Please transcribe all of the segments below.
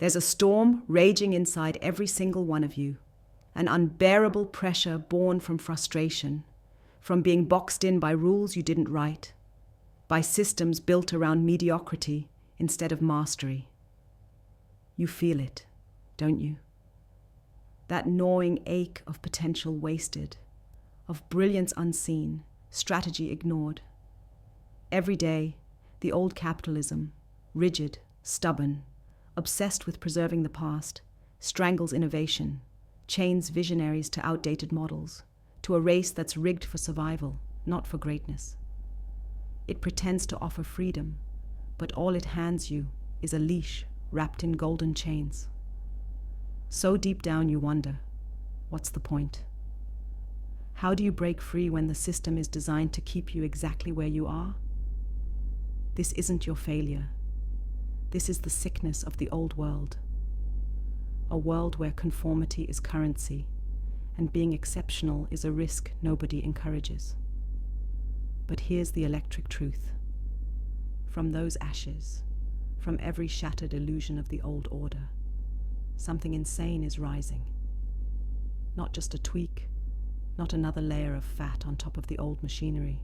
There's a storm raging inside every single one of you, an unbearable pressure born from frustration, from being boxed in by rules you didn't write, by systems built around mediocrity instead of mastery. You feel it, don't you? That gnawing ache of potential wasted, of brilliance unseen, strategy ignored. Every day, the old capitalism, rigid, stubborn, obsessed with preserving the past, strangles innovation, chains visionaries to outdated models, to a race that's rigged for survival, not for greatness. It pretends to offer freedom, but all it hands you is a leash wrapped in golden chains. So deep down you wonder, what's the point? How do you break free when the system is designed to keep you exactly where you are? This isn't your failure. This is the sickness of the old world. A world where conformity is currency, and being exceptional is a risk nobody encourages. But here's the electric truth. From those ashes, from every shattered illusion of the old order, something insane is rising. Not just a tweak, not another layer of fat on top of the old machinery.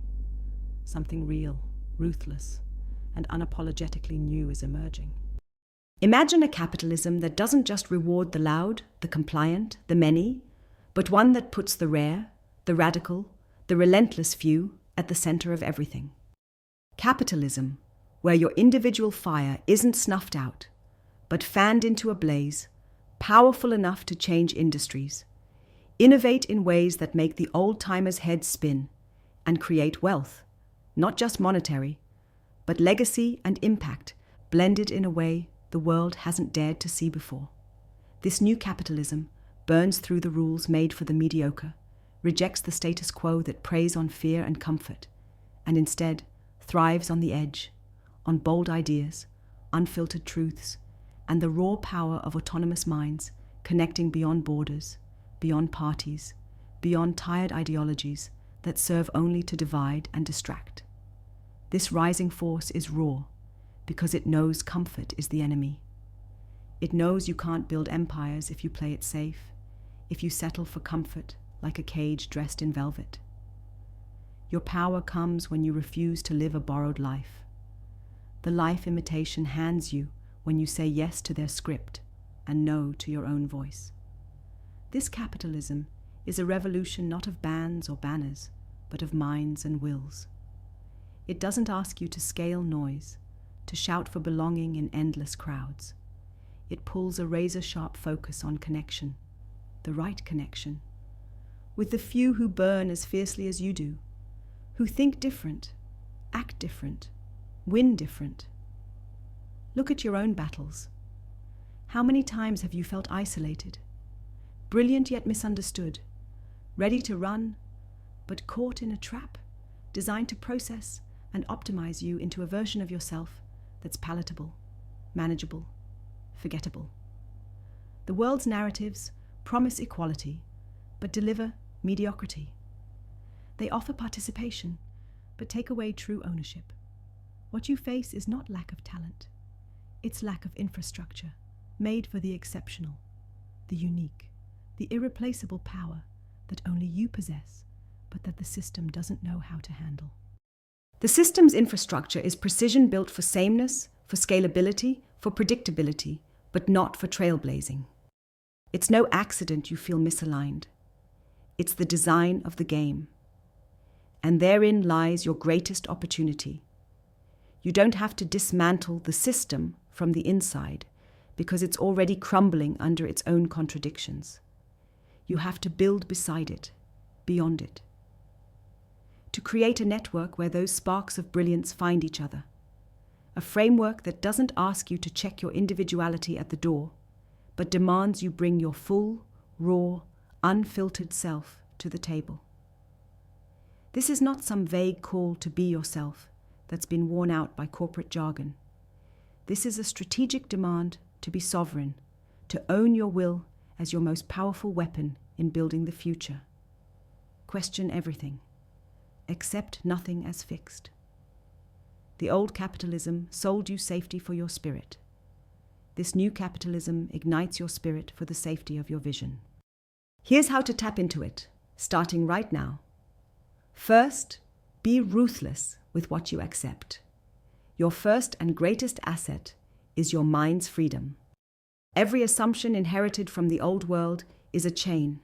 Something real, ruthless, and unapologetically new is emerging. Imagine a capitalism that doesn't just reward the loud, the compliant, the many, but one that puts the rare, the radical, the relentless few at the center of everything. Capitalism, where your individual fire isn't snuffed out, but fanned into a blaze, powerful enough to change industries, innovate in ways that make the old-timers' heads spin, and create wealth, not just monetary, but legacy and impact blended in a way the world hasn't dared to see before. This new capitalism burns through the rules made for the mediocre, rejects the status quo that preys on fear and comfort, and instead thrives on the edge, on bold ideas, unfiltered truths, and the raw power of autonomous minds connecting beyond borders, beyond parties, beyond tired ideologies that serve only to divide and distract. This rising force is raw because it knows comfort is the enemy. It knows you can't build empires if you play it safe, if you settle for comfort like a cage dressed in velvet. Your power comes when you refuse to live a borrowed life. The life imitation hands you when you say yes to their script and no to your own voice. This capitalism is a revolution not of bands or banners, but of minds and wills. It doesn't ask you to scale noise, to shout for belonging in endless crowds. It pulls a razor-sharp focus on connection, the right connection, with the few who burn as fiercely as you do, who think different, act different, win different. Look at your own battles. How many times have you felt isolated, brilliant yet misunderstood, ready to run, but caught in a trap designed to process and optimize you into a version of yourself that's palatable, manageable, forgettable? The world's narratives promise equality, but deliver mediocrity. They offer participation, but take away true ownership. What you face is not lack of talent. It's lack of infrastructure, made for the exceptional, the unique, the irreplaceable power that only you possess, but that the system doesn't know how to handle. The system's infrastructure is precision built for sameness, for scalability, for predictability, but not for trailblazing. It's no accident you feel misaligned. It's the design of the game. And therein lies your greatest opportunity. You don't have to dismantle the system from the inside because it's already crumbling under its own contradictions. You have to build beside it, beyond it. To create a network where those sparks of brilliance find each other. A framework that doesn't ask you to check your individuality at the door, but demands you bring your full, raw, unfiltered self to the table. This is not some vague call to be yourself that's been worn out by corporate jargon. This is a strategic demand to be sovereign, to own your will as your most powerful weapon in building the future. Question everything. Accept nothing as fixed. The old capitalism sold you safety for your spirit. this new capitalism ignites your spirit for the safety of your vision. Here's how to tap into it, starting right now. First, be ruthless with what you accept. Your first and greatest asset is your mind's freedom. Every assumption inherited from the old world is a chain.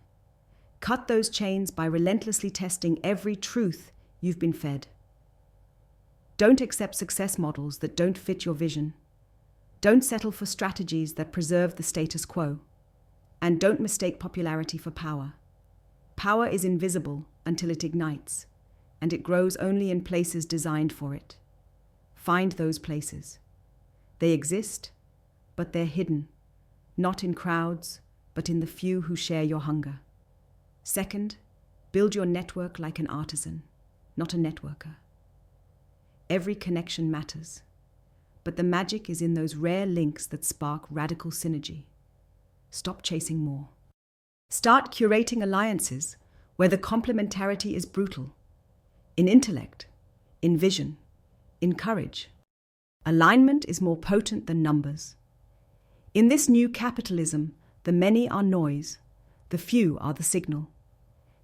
Cut those chains by relentlessly testing every truth you've been fed. Don't accept success models that don't fit your vision. Don't settle for strategies that preserve the status quo. And don't mistake popularity for power. Power is invisible until it ignites, and it grows only in places designed for it. Find those places. They exist, but they're hidden, not in crowds, but in the few who share your hunger. Second, build your network like an artisan, not a networker. Every connection matters, but the magic is in those rare links that spark radical synergy. Stop chasing more. Start curating alliances where the complementarity is brutal. In intellect, in vision, in courage. Alignment is more potent than numbers. In this new capitalism, the many are noise, the few are the signal.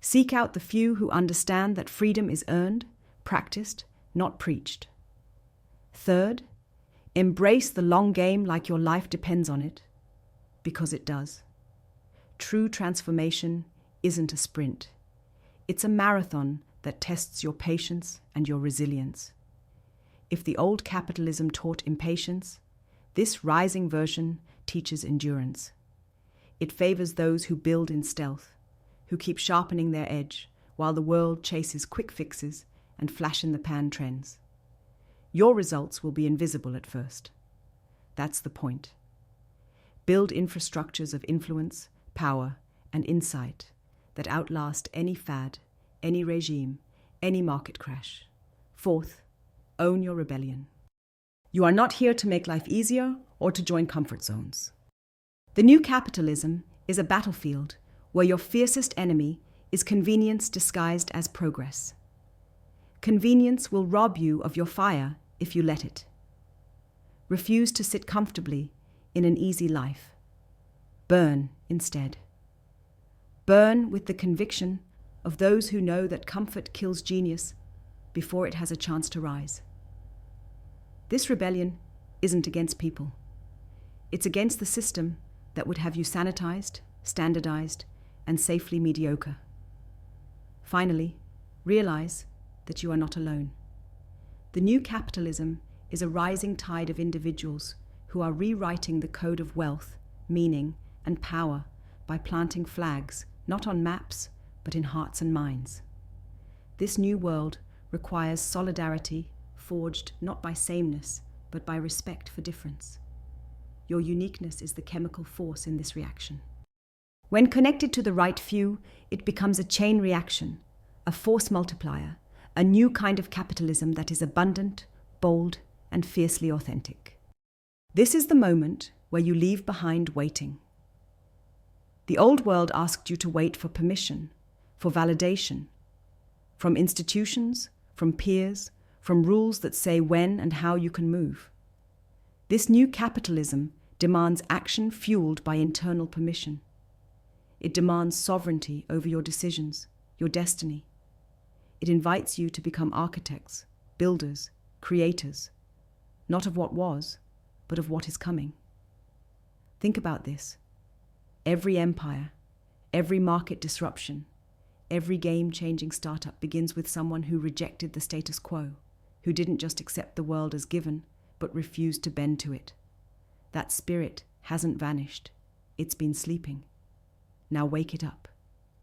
Seek out the few who understand that freedom is earned, practiced, not preached. Third, embrace the long game like your life depends on it, because it does. True transformation isn't a sprint. It's a marathon that tests your patience and your resilience. If the old capitalism taught impatience, this rising version teaches endurance. It favors those who build in stealth, who keep sharpening their edge while the world chases quick fixes and flash-in-the-pan trends. Your results will be invisible at first. That's the point. Build infrastructures of influence, power, and insight that outlast any fad, any regime, any market crash. Fourth, own your rebellion. You are not here to make life easier or to join comfort zones. The new capitalism is a battlefield where your fiercest enemy is convenience disguised as progress. Convenience will rob you of your fire if you let it. Refuse to sit comfortably in an easy life. Burn instead. Burn with the conviction of those who know that comfort kills genius before it has a chance to rise. This rebellion isn't against people. It's against the system that would have you sanitized, standardized, and safely mediocre. Finally, realize that you are not alone. The new capitalism is a rising tide of individuals who are rewriting the code of wealth, meaning, and power by planting flags, not on maps, but in hearts and minds. This new world requires solidarity forged not by sameness, but by respect for difference. Your uniqueness is the chemical force in this reaction. When connected to the right few, it becomes a chain reaction, a force multiplier, a new kind of capitalism that is abundant, bold, and fiercely authentic. This is the moment where you leave behind waiting. The old world asked you to wait for permission, for validation, from institutions, from peers, from rules that say when and how you can move. This new capitalism demands action fueled by internal permission. It demands sovereignty over your decisions, your destiny. It invites you to become architects, builders, creators, not of what was, but of what is coming. Think about this. Every empire, every market disruption, every game-changing startup begins with someone who rejected the status quo, who didn't just accept the world as given, but refused to bend to it. That spirit hasn't vanished. It's been sleeping. Now wake it up,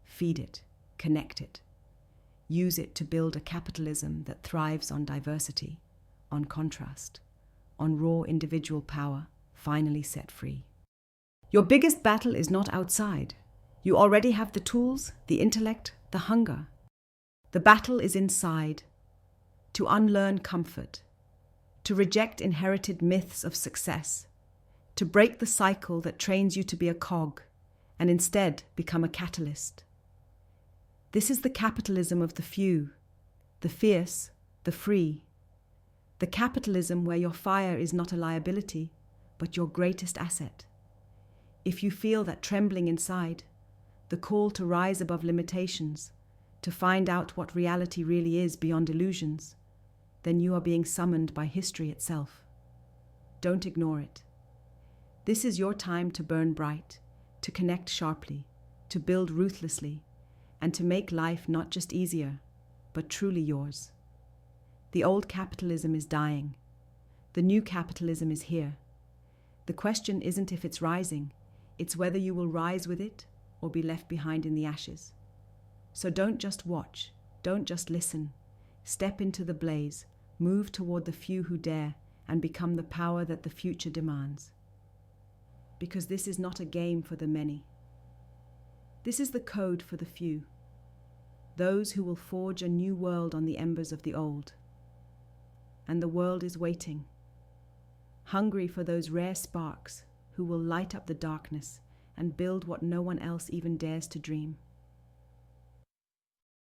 feed it, connect it. Use it to build a capitalism that thrives on diversity, on contrast, on raw individual power, finally set free. Your biggest battle is not outside. You already have the tools, the intellect, the hunger. The battle is inside, to unlearn comfort, to reject inherited myths of success, to break the cycle that trains you to be a cog, and instead become a catalyst. This is the capitalism of the few, the fierce, the free. The capitalism where your fire is not a liability, but your greatest asset. If you feel that trembling inside, the call to rise above limitations, to find out what reality really is beyond illusions, then you are being summoned by history itself. Don't ignore it. This is your time to burn bright, to connect sharply, to build ruthlessly, and to make life not just easier, but truly yours. The old capitalism is dying. The new capitalism is here. The question isn't if it's rising, it's whether you will rise with it or be left behind in the ashes. So don't just watch, don't just listen. Step into the blaze, move toward the few who dare, and become the power that the future demands. Because this is not a game for the many. This is the code for the few, those who will forge a new world on the embers of the old. And the world is waiting, hungry for those rare sparks who will light up the darkness and build what no one else even dares to dream.